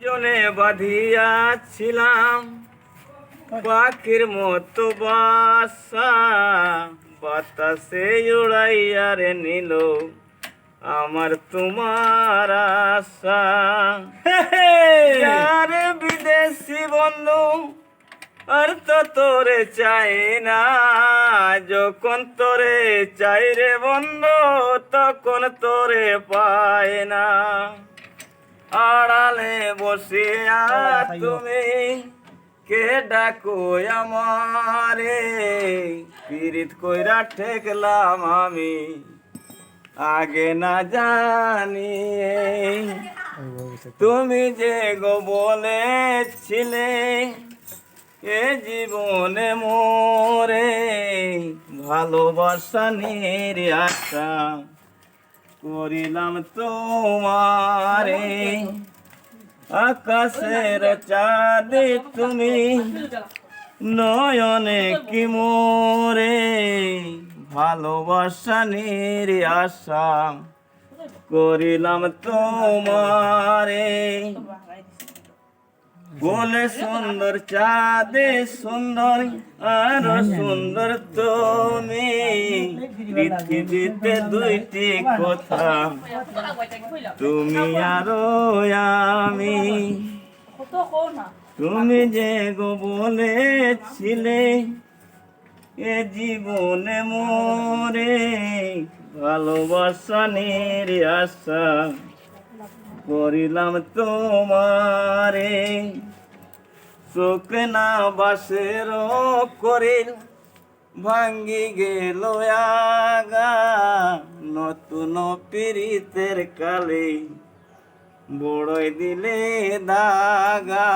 জনে বাঁধিয়াছিলাম পাখির মতো বাসা, বাতাসে উড়াইয়া রে নিল আমার তোমার আশা। আরে বিদেশি বন্ধু আর তো তোরে চাই না, যখন তোরে চাই রে বন্ধু তখন তোরে পাই না। আড়ালে বসিয়া তুমি কে ডাকো আমারে, পীড়িত কইরা ঠেকলাম আমি আগে না জানি। তুমি যে গো বলেছিলে এ জীবনে মোরে ভালোবাসা নিয়ে আশা করিলাম তোমারে। আকাশের চাঁদে তুমি নয়নে কি মোরে ভালোবাসা নিয়ে আশা করিলাম তোমারে। বলে সুন্দর চাঁদে সুন্দর আরো সুন্দর তুমি, পৃথিবীতে দুইটি কথা তুমি আরো আমি। তুমি যে গো বলেছিলে এ জীবনে মোরে ভালোবাসা নিয়ে আশা করিলাম তোমারে। চোখ না বাসের করিল ভাঙ্গি গেল আগা, নতুন পীড়িতের কালে বড়ই দিলে দাগা।